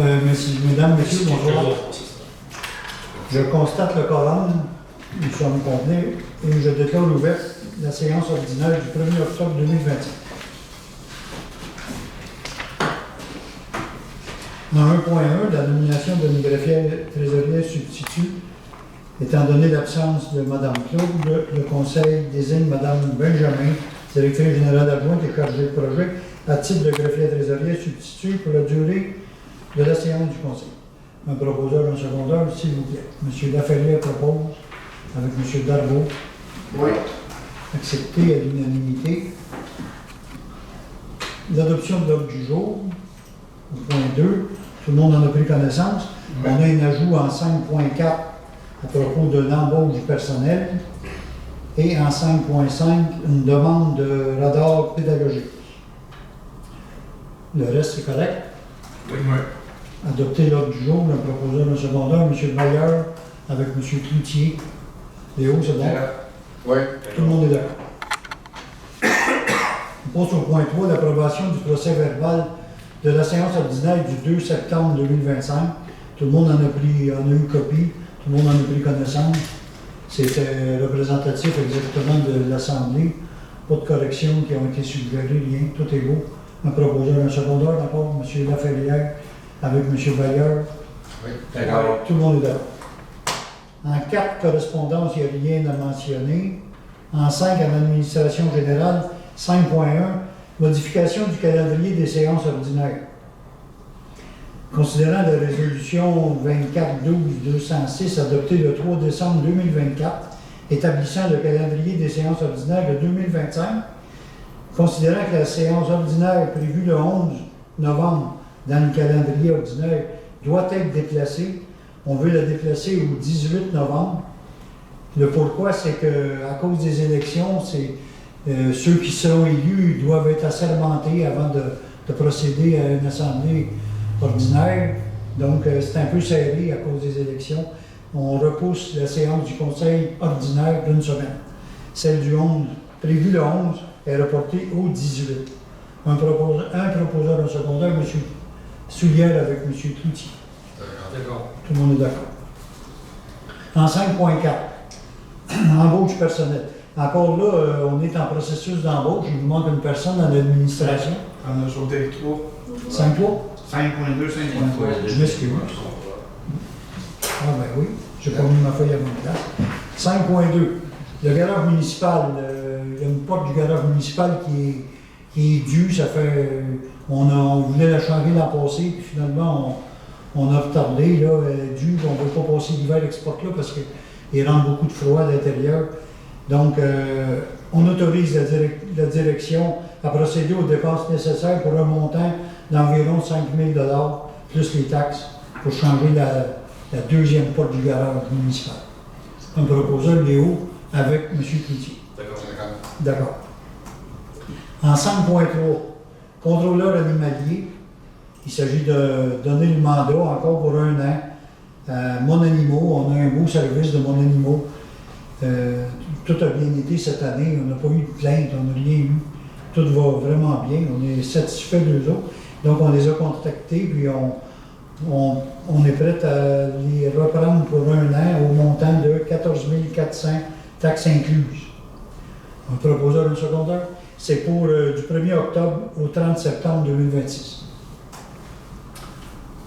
Mesdames, Messieurs, bonjour. Je constate le quorum, nous sommes convenus, et je déclare ouverte la séance ordinaire du 1er octobre 2025. En 1.1, la nomination d'une greffière trésorière substitut, étant donné l'absence de Mme Claude, le Conseil désigne Mme Benjamin, directrice générale adjointe et chargée de projet, à titre de greffière trésorière substitut pour la durée de la séance du Conseil. Un proposeur, un secondeur, s'il vous plaît. M. Laferrière propose, avec M. Darbo. Oui. Accepté à l'unanimité. L'adoption de l'ordre du jour, au point 2, tout le monde en a pris connaissance. Oui. On a un ajout en 5.4 à propos de l'embauche du personnel et en 5.5, une demande de radar pédagogique. Le reste, c'est correct. Oui. Adopter l'ordre du jour, le proposeur, le secondeur, M. Bayer, avec M. Cloutier. Léo, c'est bon? Oui. Tout le monde est d'accord. On passe au point 3, l'approbation du procès verbal de la séance ordinaire du 2 septembre 2025. Tout le monde en a eu copie, tout le monde en a pris connaissance. C'était représentatif exactement de l'Assemblée. Pas de corrections qui ont été suggérées, rien, tout est beau. Un proposeur, un secondeur, d'accord, M. Laferrière, avec M. Bayer. Oui. D'accord. Tout le monde est d'accord. En 4 correspondances, il n'y a rien à mentionner. En 5, à l'administration générale, 5.1, modification du calendrier des séances ordinaires. Considérant la résolution 24-12-206 adoptée le 3 décembre 2024, établissant le calendrier des séances ordinaires de 2025, considérant que la séance ordinaire prévue le 11 novembre dans le calendrier ordinaire doit être déplacée, on veut la déplacer au 18 novembre. Le pourquoi, c'est qu'à cause des élections, ceux qui seront élus doivent être assermentés avant de procéder à une assemblée ordinaire. Donc, c'est un peu serré à cause des élections. On repousse la séance du conseil ordinaire d'une semaine. Celle du 11, prévue le 11, est reportée au 18. Un proposeur, un secondeur, M. Soulière avec M. Cloutier. D'accord. Tout le monde est d'accord. En 5.4, embauche personnelle. Encore là, on est en processus d'embauche. Il nous manque une personne dans l'administration. On a sauté 3. 5.3? 5.2, 5.3. Je m'excuse. Ah ben oui, j'ai pas mis ma feuille à bonne place. 5.2. Le garage municipal, il y a une porte du garage municipal qui est due. Ça fait. On voulait la changer l'an passé, puis finalement, on a retardé. Là, elle est due. On ne veut pas passer l'hiver avec cette porte-là parce qu'il rentre beaucoup de froid à l'intérieur. Donc, on autorise la direction à procéder aux dépenses nécessaires pour un montant d'environ 5 000 $, plus les taxes, pour changer la deuxième porte du garage municipal. Un proposeur, Léo, avec M. Cloutier. D'accord. En 5.3, contrôleur animalier, il s'agit de donner le mandat encore pour 1 an à Mon Animaux. On a un beau service de Mon Animaux. Tout a bien été cette année, on n'a pas eu de plainte, on n'a rien eu. Tout va vraiment bien, on est satisfait d'eux autres. Donc on les a contactés, puis on est prêt à les reprendre pour 1 an au montant de 14 400 taxes incluses. Un proposeur, un secondeur, c'est pour du 1er octobre au 30 septembre 2026.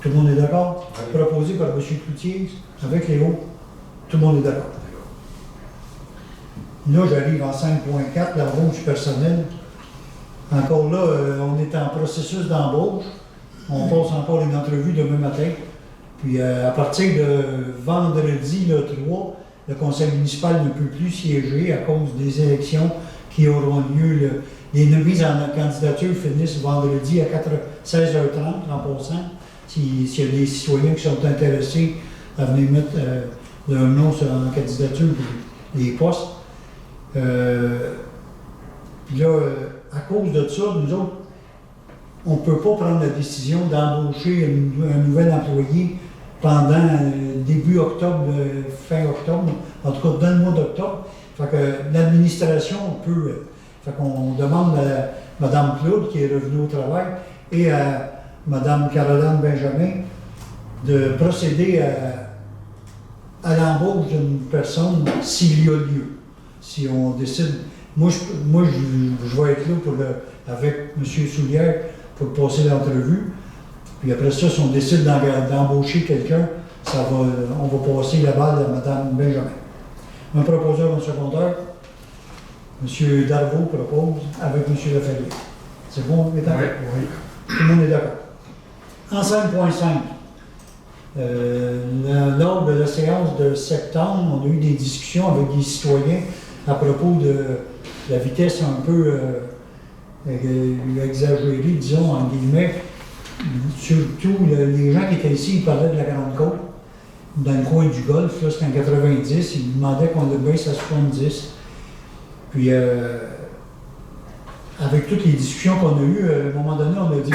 Tout le monde est d'accord? Oui. Proposé par M. Cloutier, avec Léo. Tout le monde est d'accord. Là, j'arrive en 5.4, l'embauche personnelle. Encore là, on est en processus d'embauche. On passe encore une entrevue demain matin. Puis à partir de vendredi, le 3, le conseil municipal ne peut plus siéger à cause des élections qui auront lieu. Les mises en candidature finissent vendredi à 16h30 en passant. S'il y a des citoyens qui sont intéressés à venir mettre leur nom en candidature pour les postes. Puis là, à cause de ça, nous autres, on ne peut pas prendre la décision d'embaucher un nouvel employé pendant début octobre, fin octobre, en tout cas dans le mois d'octobre. Fait que l'administration peut. Fait qu'on demande à Mme Claude, qui est revenue au travail, et à Mme Caroline Benjamin de procéder à l'embauche d'une personne s'il y a lieu. Si on décide, moi je vais être là avec M. Soulière pour passer l'entrevue. Puis après ça, si on décide d'embaucher quelqu'un, on va passer la balle à Mme Benjamin. Un proposeur en secondaire, M. Darvaux propose avec M. Lafayette. C'est bon, mesdames? Oui. Tout le monde est d'accord. En 5.5, lors de la séance de septembre, on a eu des discussions avec des citoyens à propos de la vitesse un peu exagérée, disons, en guillemets. Surtout, les gens qui étaient ici, ils parlaient de la Grande Côte, dans le coin du Golfe, là, c'était en 90, ils demandaient qu'on le baisse à 70. Puis, avec toutes les discussions qu'on a eues, à un moment donné, on a dit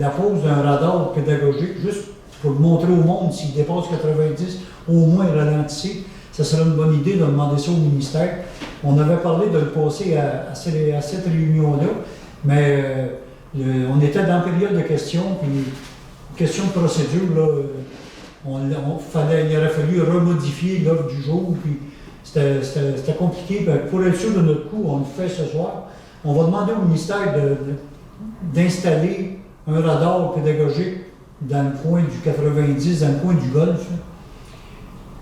la pose d'un radar pédagogique, juste pour montrer au monde, s'il dépasse 90, au moins ralentir, ça serait une bonne idée de demander ça au ministère. On avait parlé de le passer à cette réunion-là, mais on était dans la période de questions, puis question de procédure, là, il aurait fallu remodifier l'offre du jour, puis c'était compliqué. Pour être sûr de notre coup, on le fait ce soir. On va demander au ministère d'installer un radar pédagogique dans le coin du 90, dans le coin du Golfe.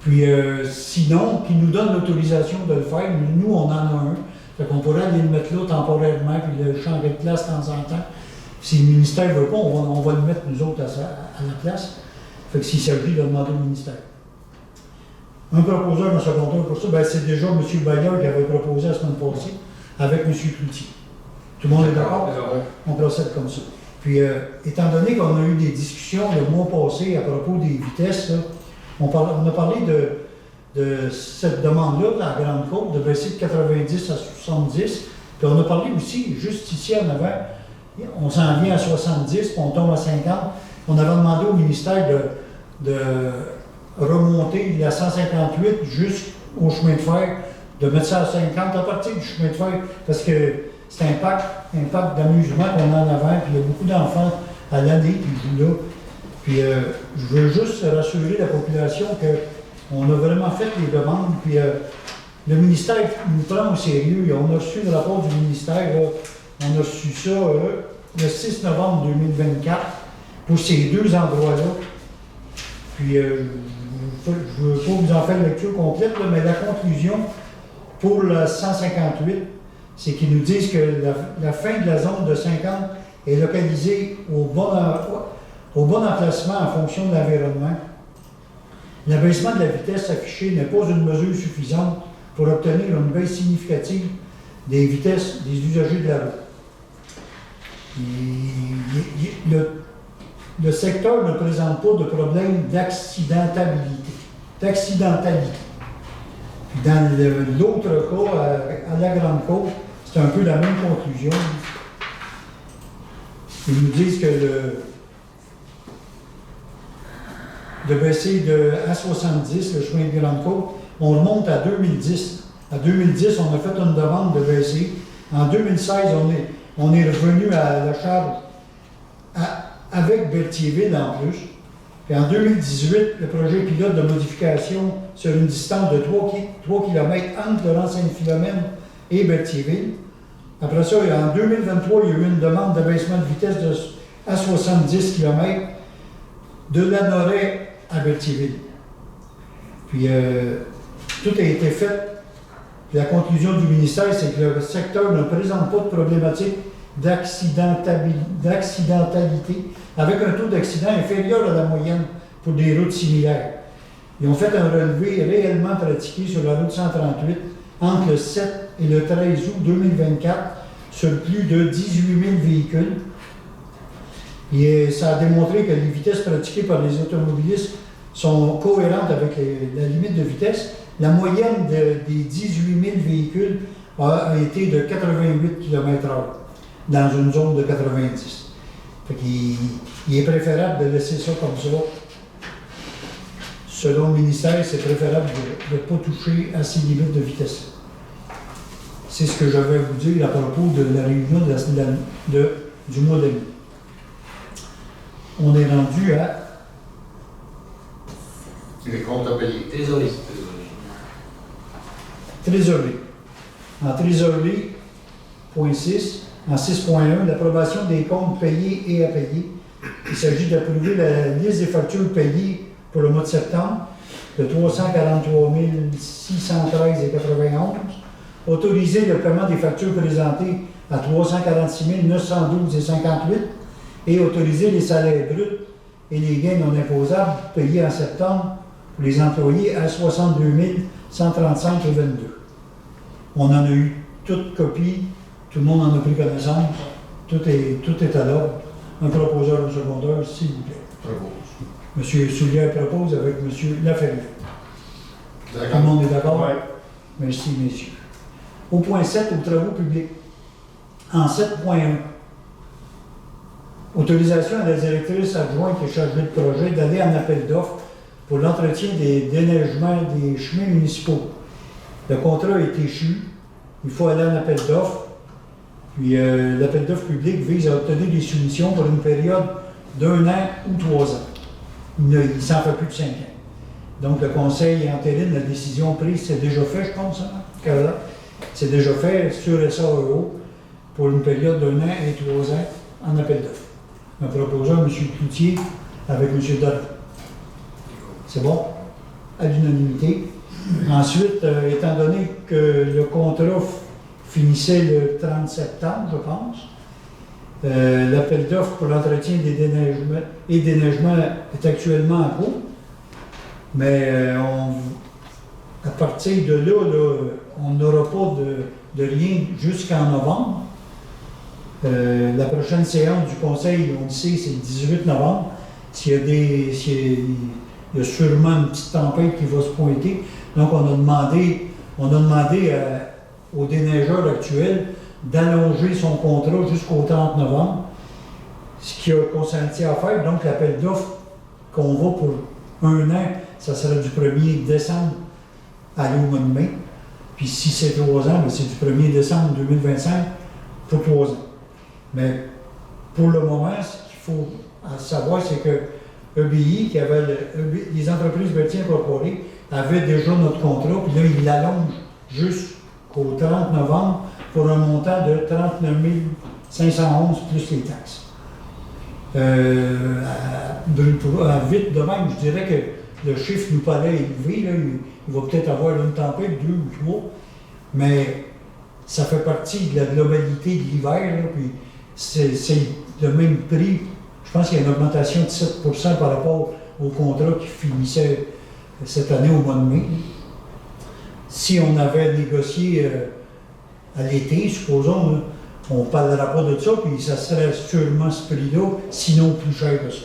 Puis sinon, qui nous donne l'autorisation de le faire, nous on en a un. Fait qu'on pourrait aller le mettre là temporairement, puis le changer de place de temps en temps. Si le ministère ne veut pas, on va le mettre nous autres à la place. Fait que s'il s'agit de demander au ministère. Un proposeur en secondaire pour ça, c'est déjà M. Bayard qui avait proposé la semaine passée avec M. Cloutier. Tout le monde est d'accord? On procède comme ça. Puis, étant donné qu'on a eu des discussions le mois passé à propos des vitesses, là, on a parlé de cette demande-là, de la Grande Côte, de baisser de 90 à 70. Puis on a parlé aussi, juste ici en avant, on s'en vient à 70, puis on tombe à 50. On avait demandé au ministère de remonter la 158 jusqu'au chemin de fer, de mettre ça à 50 à partir du chemin de fer, parce que c'est un parc d'amusement qu'on a en avant, puis il y a beaucoup d'enfants à l'année qui jouent là. Puis je veux juste rassurer la population qu'on a vraiment fait les demandes, puis le ministère nous prend au sérieux. On a reçu le rapport du ministère, là, on a reçu ça le 6 novembre 2024 pour ces deux endroits-là. Puis je ne veux pas vous en faire une lecture complète, là, mais la conclusion pour le 158, c'est qu'ils nous disent que la fin de la zone de 50 est localisée au bon emplacement en fonction de l'environnement. L'abaissement de la vitesse affichée n'est pas une mesure suffisante pour obtenir une baisse significative des vitesses des usagers de la route. Le secteur ne présente pas de problème d'accidentalité. Puis dans l'autre cas, à la Grande Côte, c'est un peu la même conclusion. Ils nous disent que de baisser à 70, le chemin de Grande Côte, on remonte à 2010. À 2010, on a fait une demande de baisser. En 2016, on est revenu à la charge avec Berthierville en plus. Puis en 2018, le projet pilote de modification sur une distance de 3 km entre Laurent-Saint-Philomène et Berthierville. Après ça, en 2023, il y a eu une demande d'abaissement de vitesse à 70 km de Lanoret à Berthierville. Puis tout a été fait. Puis la conclusion du ministère, c'est que le secteur ne présente pas de problématique d'accidentalité, avec un taux d'accident inférieur à la moyenne pour des routes similaires. Ils ont fait un relevé réellement pratiqué sur la route 138 entre le 7 et le 13 août 2024 sur plus de 18 000 véhicules. Et ça a démontré que les vitesses pratiquées par les automobilistes sont cohérentes avec la limite de vitesse. La moyenne des 18 000 véhicules a été de 88 km/h dans une zone de 90. Fait qu'il est préférable de laisser ça comme ça. Selon le ministère, c'est préférable de ne pas toucher à ces limites de vitesse. C'est ce que je vais vous dire à propos de la réunion du mois de mai. On est rendu à Les comptes à payer. Désolé. Trésorerie. En trésorerie, point 6. En 6.1, l'approbation des comptes payés et à payer. Il s'agit d'approuver la liste des factures payées pour le mois de septembre de 343 613,91. Autoriser le paiement des factures présentées à 346 912,58 et autoriser les salaires bruts et les gains non imposables payés en septembre pour les employés à 62 135,22. On en a eu toute copie, tout le monde en a pris connaissance, tout est à l'ordre. Un proposeur, un secondeur, s'il vous plaît. Propose. M. Soulière propose avec M. Laferrière. Tout le monde est d'accord? Oui. Merci, messieurs. Au point 7, aux travaux publics. En 7.1, autorisation à la directrice adjointe et chargée de projet d'aller en appel d'offres pour l'entretien des déneigements des chemins municipaux. Le contrat est échu. Il faut aller en appel d'offres. Puis l'appel d'offres public vise à obtenir des soumissions pour une période d'1 an ou 3 ans. Il ne s'en fait plus de 5 ans. Donc le conseil entérine la décision prise, c'est déjà fait, je pense, hein, Caroline? C'est déjà fait sur SAEO pour une période d'1 an et 3 ans en appel d'offres. Un proposeur, M. Cloutier, avec M. Darvaux. C'est bon? À l'unanimité. Ensuite, étant donné que le contrat finissait le 30 septembre, je pense, l'appel d'offres pour l'entretien des déneigements est actuellement en cours. Mais à partir de là, on n'aura pas de rien jusqu'en novembre. La prochaine séance du Conseil, on le sait, c'est le 18 novembre. S'il y a sûrement une petite tempête qui va se pointer. Donc, on a demandé au déneigeur actuel d'allonger son contrat jusqu'au 30 novembre, ce qui a consenti à faire. Donc, l'appel d'offres qu'on va pour 1 an, ça sera du 1er décembre à au mois de mai. Puis si c'est 3 ans, c'est du 1er décembre 2025 pour 3 ans. Mais pour le moment, ce qu'il faut savoir, c'est que EBI, les entreprises Berthier Incorporées, avaient déjà notre contrat, puis là, ils l'allongent jusqu'au 30 novembre pour un montant de 39 511 plus les taxes. À vite de même, je dirais que le chiffre nous paraît élevé. Là, il va peut-être avoir une tempête, 2 ou 3, mais ça fait partie de la globalité de l'hiver, là, puis c'est le même prix. Je pense qu'il y a une augmentation de 7% par rapport au contrat qui finissait cette année au mois de mai. Si on avait négocié à l'été, supposons, là, on ne parlera pas de ça, puis ça serait sûrement ce prix-là, sinon plus cher que ça.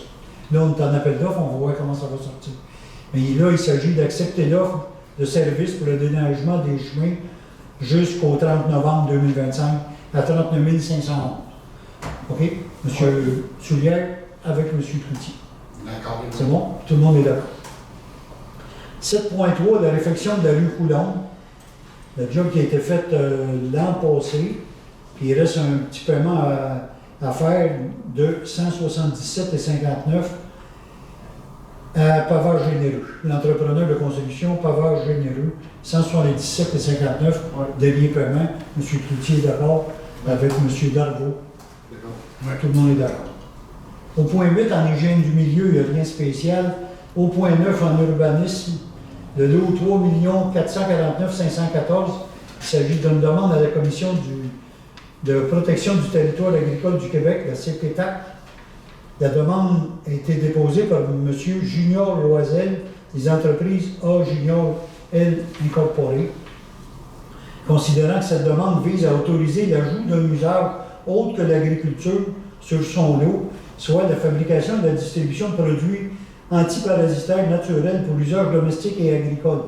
Là, on est en appel d'offres, on va voir comment ça va sortir. Mais là, il s'agit d'accepter l'offre de service pour le déneigement des chemins jusqu'au 30 novembre 2025 à 39 511. OK? Monsieur Soulière avec M. Cloutier. D'accord. C'est bon? Tout le monde est d'accord. 7.3, la réfection de la rue Coulombe. Le job qui a été fait l'an passé, puis il reste un petit paiement à faire de 177,59 à Pavage Généreux. L'entrepreneur de construction Pavage Généreux, 177,59 dernier paiement. M. Cloutier est d'accord avec M. Darvaux. Tout le monde est d'accord. Au point 8, en hygiène du milieu, il n'y a rien de spécial. Au point 9, en urbanisme, le lot 3 449 514, il s'agit d'une demande à la Commission de protection du territoire agricole du Québec, la CPTAC. La demande a été déposée par M. Junior Loisel, des entreprises A Junior L Incorporées, considérant que cette demande vise à autoriser l'ajout d'un usage autre que l'agriculture sur son lot, soit la fabrication et la distribution de produits antiparasitaires naturels pour l'usage domestique et agricole.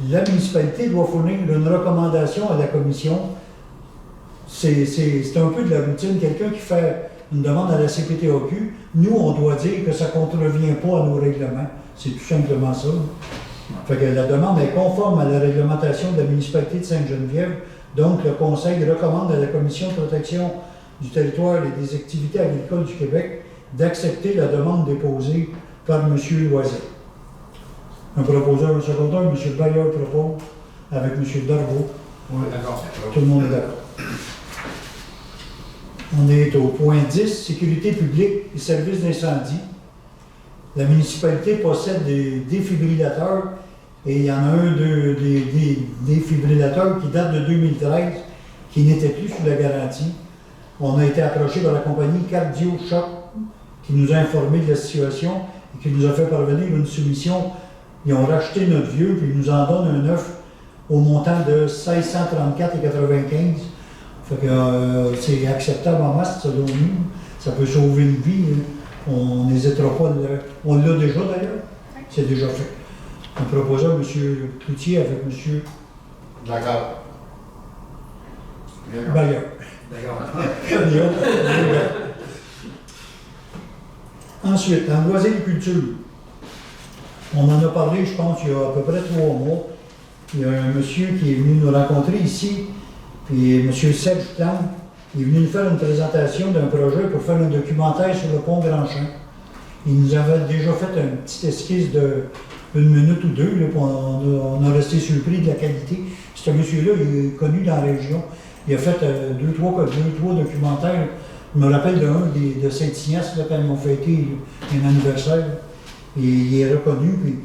La municipalité doit fournir une recommandation à la commission. C'est un peu de la routine. Quelqu'un qui fait une demande à la CPTAQ, nous, on doit dire que ça ne contrevient pas à nos règlements. C'est tout simplement ça. Fait que la demande est conforme à la réglementation de la municipalité de Sainte-Geneviève. Donc, le Conseil recommande à la Commission de protection du territoire et des activités agricoles du Québec d'accepter la demande déposée par M. Loisel. Un proposeur, un secondeur, M. Bayer propose avec M. Darvaux. Oui, d'accord. Tout le monde est d'accord. On est au point 10, sécurité publique et services d'incendie. La municipalité possède des défibrillateurs et il y en a un des défibrillateurs qui date de 2013, qui n'était plus sous la garantie. On a été approché par la compagnie Cardio Shop qui nous a informé de la situation et qui nous a fait parvenir une soumission. Ils ont racheté notre vieux puis ils nous en donnent un neuf au montant de 1634,95. Fait que c'est acceptable en masse selon nous. Ça peut sauver une vie. On n'hésitera pas. On l'a déjà d'ailleurs. C'est déjà fait. On proposait M. Cloutier avec M. D'accord. Bayer. D'accord. Ensuite, en loisir-culture, on en a parlé, je pense, il y a à peu près 3 mois. Il y a un monsieur qui est venu nous rencontrer ici, puis M. Serge Plante, il est venu nous faire une présentation d'un projet pour faire un documentaire sur le pont Grandchamp. Il nous avait déjà fait une petite esquisse de 1 minute ou 2, là, puis on a resté surpris de la qualité. Ce monsieur-là, il est connu dans la région. Il a fait 2-3 documentaires. Je me rappelle d'un de Saint-Ignace, quand ils ont fêté un anniversaire. Et il est reconnu, puis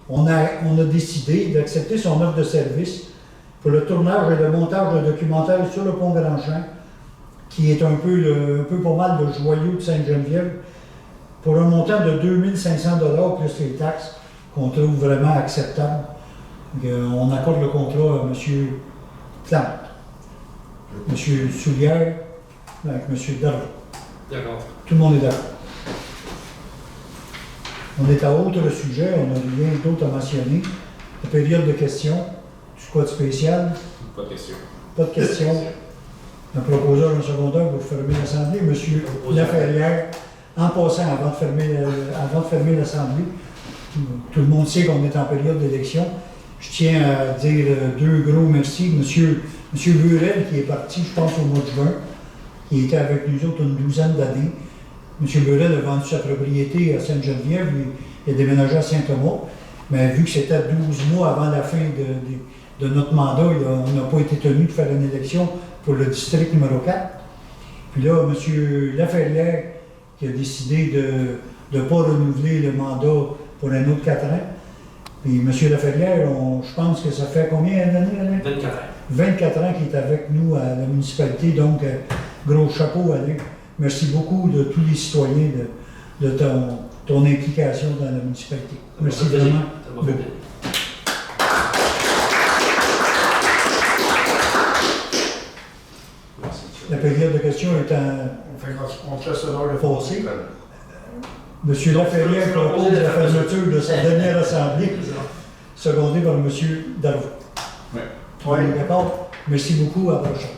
on a décidé d'accepter son offre de service pour le tournage et le montage d'un documentaire sur le pont Grandchamp, qui est un peu pas mal de joyaux de Sainte-Geneviève, pour un montant de 2500 $ plus les taxes, qu'on trouve vraiment acceptable. On accorde le contrat à M. Plante, M. Soulière, avec M. Darvaux. D'accord. Tout le monde est d'accord. On est à autre sujet, on n'a rien d'autre à mentionner. La période de questions, du quoi de spécial? Pas de question. Pas de questions. Un proposeur, un secondeur pour fermer l'Assemblée. M. Laferrière, en passant, avant de fermer l'Assemblée, tout le monde sait qu'on est en période d'élection. Je tiens à dire 2 gros merci. Monsieur Burel, qui est parti, je pense, au mois de juin, qui était avec nous autres une 12aine d'années. M. Burel a vendu sa propriété à Sainte-Geneviève, il a déménagé à Saint-Thomas, mais vu que c'était 12 mois avant la fin de notre mandat, on n'a pas été tenu de faire une élection pour le district numéro 4. Puis là, M. Laferrière, qui a décidé de ne pas renouveler le mandat pour un autre 4 ans. Puis M. Laferrière, je pense que ça fait combien d'années, Alain? 24 ans. 24 ans qu'il est avec nous à la municipalité, donc gros chapeau, Alain. Merci beaucoup de tous les citoyens de ton implication dans la municipalité. Merci vraiment. Ça m'a fait plaisir. La période de questions est On te laisse l'heure de passée. M. Laferrière propose la fermeture de sa dernière assemblée, secondée par M. Darvaux. Oui. On est d'accord? Merci beaucoup, à la prochaine.